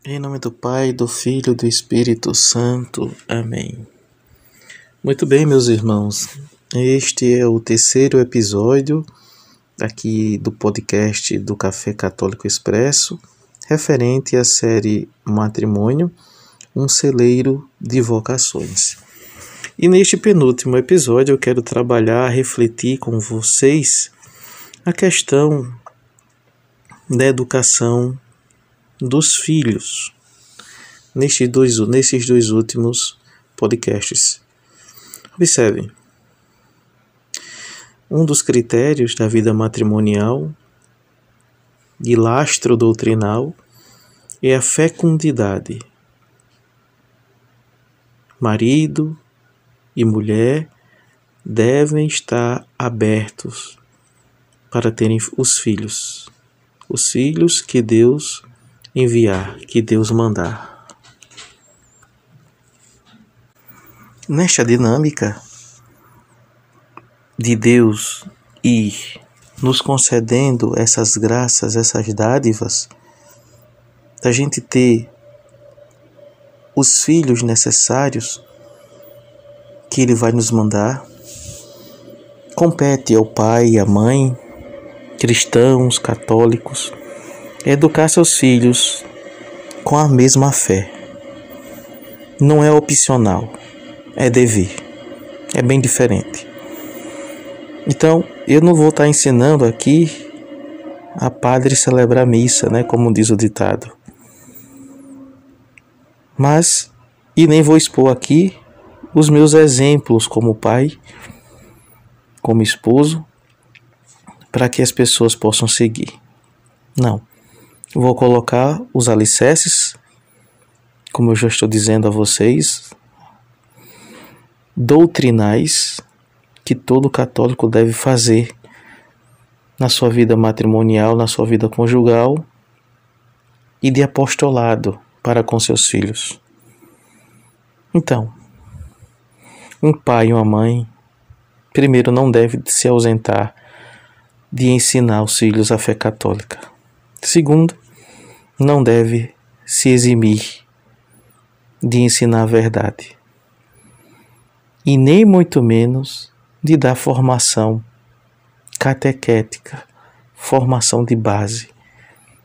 Em nome do Pai, do Filho e do Espírito Santo. Amém. Muito bem, meus irmãos. Este é o terceiro episódio aqui do podcast do Café Católico Expresso, referente à série Matrimônio, um celeiro de vocações. E neste penúltimo episódio eu quero refletir com vocês a questão da educação dos filhos nesses dois últimos podcasts. Observem, um dos critérios da vida matrimonial de lastro doutrinal é a fecundidade. Marido e mulher devem estar abertos para terem os filhos que Deus enviar, que Deus mandar. Nesta dinâmica de Deus ir nos concedendo essas graças, essas dádivas, da gente ter os filhos necessários que Ele vai nos mandar, compete ao pai e à mãe, cristãos, católicos, educar seus filhos com a mesma fé. Não é opcional, é dever. É bem diferente. Então, eu não vou estar ensinando aqui a padre celebrar a missa, como diz o ditado. E nem vou expor aqui os meus exemplos como pai, como esposo, para que as pessoas possam seguir. Não. Vou colocar os alicerces, como eu já estou dizendo a vocês, doutrinais, que todo católico deve fazer na sua vida matrimonial, na sua vida conjugal e de apostolado para com seus filhos. Então, um pai e uma mãe, primeiro, não deve se ausentar de ensinar os filhos a fé católica. Segundo, não deve se eximir de ensinar a verdade. E nem muito menos de dar formação catequética, formação de base,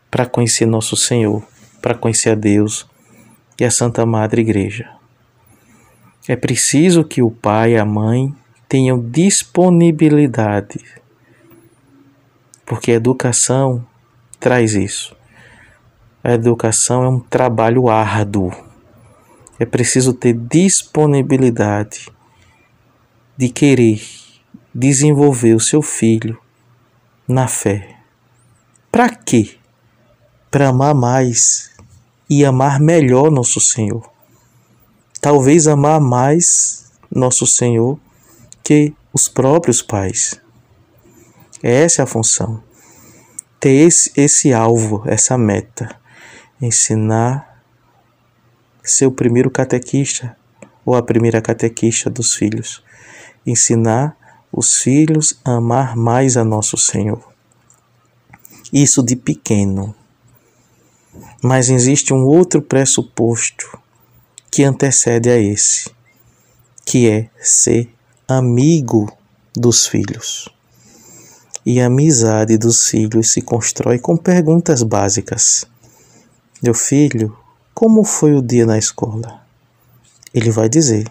para conhecer nosso Senhor, para conhecer a Deus e a Santa Madre Igreja. É preciso que o pai e a mãe tenham disponibilidade, porque a educação traz isso. A educação é um trabalho árduo. É preciso ter disponibilidade de querer desenvolver o seu filho na fé. Para quê? Para amar mais e amar melhor nosso Senhor. Talvez amar mais nosso Senhor que os próprios pais. Essa é a função. Ter esse alvo, essa meta. Ensinar ser o primeiro catequista ou a primeira catequista dos filhos. Ensinar os filhos a amar mais a nosso Senhor. Isso de pequeno. Mas existe um outro pressuposto que antecede a esse, que é ser amigo dos filhos. E a amizade dos filhos se constrói com perguntas básicas. Meu filho, como foi o dia na escola? Ele vai dizer.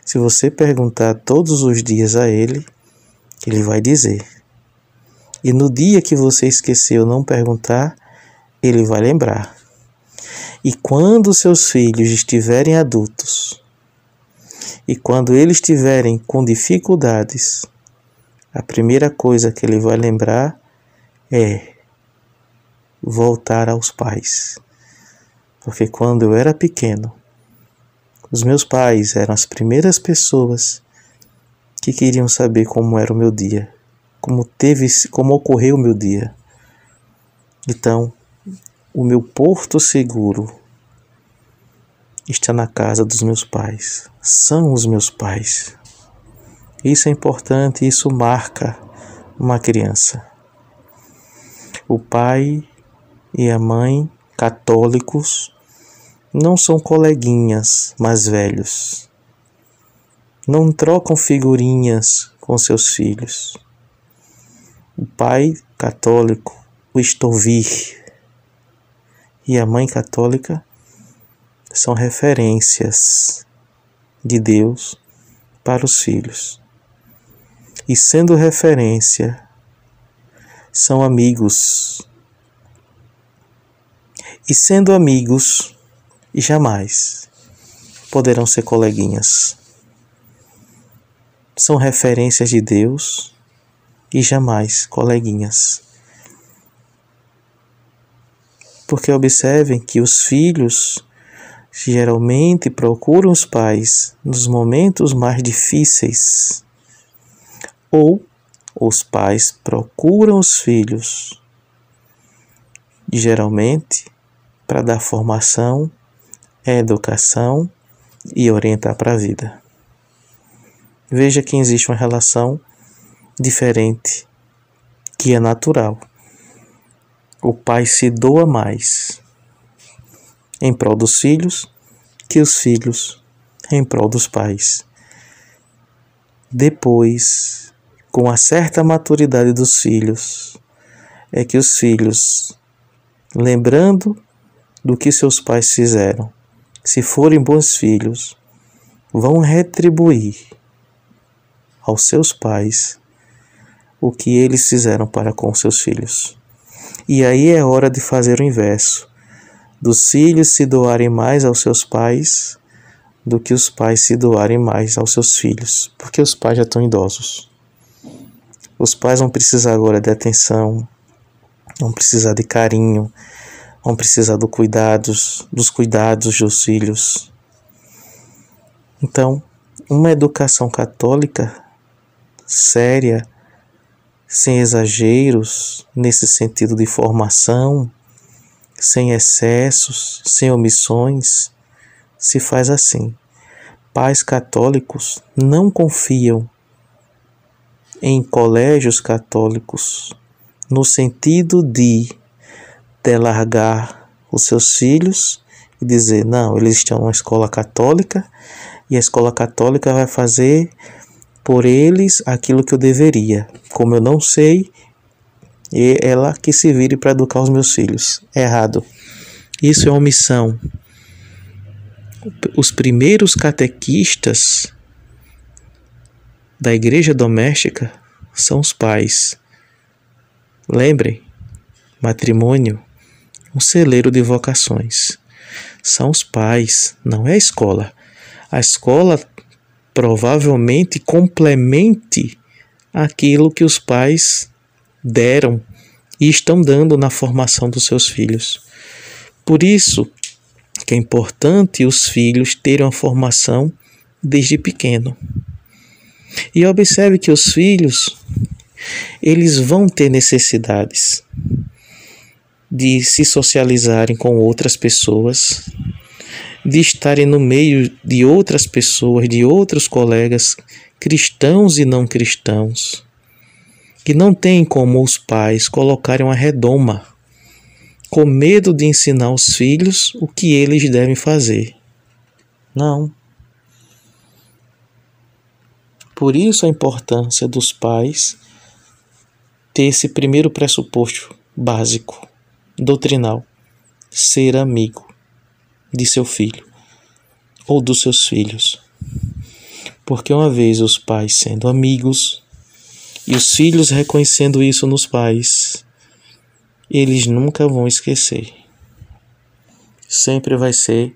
Se você perguntar todos os dias a ele, ele vai dizer. E no dia que você esqueceu não perguntar, ele vai lembrar. E quando seus filhos estiverem adultos, e quando eles estiverem com dificuldades, a primeira coisa que ele vai lembrar é voltar aos pais. Porque quando eu era pequeno, os meus pais eram as primeiras pessoas que queriam saber como era o meu dia, como ocorreu o meu dia. Então, o meu porto seguro está na casa dos meus pais. São os meus pais. Isso é importante, isso marca uma criança. O pai e a mãe católicos não são coleguinhas mais velhos. Não trocam figurinhas com seus filhos. O pai católico, o estovir, e a mãe católica são referências de Deus para os filhos. E sendo referência, são amigos. E sendo amigos, jamais poderão ser coleguinhas. São referências de Deus e jamais coleguinhas. Porque observem que os filhos geralmente procuram os pais nos momentos mais difíceis, ou os pais procuram os filhos, geralmente, para dar formação, educação e orientar para a vida. Veja que existe uma relação diferente, que é natural. O pai se doa mais em prol dos filhos que os filhos em prol dos pais. Depois, com a certa maturidade dos filhos, é que os filhos, lembrando do que seus pais fizeram, se forem bons filhos, vão retribuir aos seus pais o que eles fizeram para com seus filhos. E aí é hora de fazer o inverso, dos filhos se doarem mais aos seus pais do que os pais se doarem mais aos seus filhos, porque os pais já estão idosos. Os pais vão precisar agora de atenção, vão precisar de carinho, vão precisar dos cuidados dos filhos. Então, uma educação católica séria, sem exageros, nesse sentido de formação, sem excessos, sem omissões, se faz assim. Pais católicos não confiam em colégios católicos no sentido de largar os seus filhos e dizer, não, eles estão numa escola católica e a escola católica vai fazer por eles aquilo que eu deveria. Como eu não sei, é ela que se vire para educar os meus filhos. É errado. Isso é omissão. Os primeiros catequistas da igreja doméstica são os pais. Lembrem, matrimônio, um celeiro de vocações. São os pais, não é a escola. A escola provavelmente complemente aquilo que os pais deram e estão dando na formação dos seus filhos. Por isso que é importante os filhos terem uma formação desde pequeno. E observe que os filhos, eles vão ter necessidades de se socializarem com outras pessoas, de estarem no meio de outras pessoas, de outros colegas cristãos e não cristãos, que não tem como os pais colocarem uma redoma com medo de ensinar aos filhos o que eles devem fazer. Não. Por isso a importância dos pais ter esse primeiro pressuposto básico, doutrinal, ser amigo de seu filho ou dos seus filhos. Porque uma vez os pais sendo amigos e os filhos reconhecendo isso nos pais, eles nunca vão esquecer. Sempre vai ser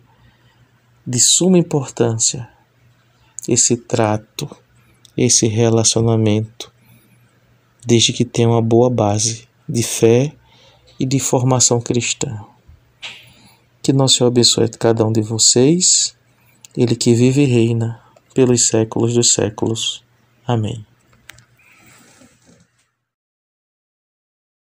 de suma importância esse trato, esse relacionamento, desde que tenha uma boa base de fé e de formação cristã. Que Nosso Senhor abençoe cada um de vocês, Ele que vive e reina pelos séculos dos séculos. Amém.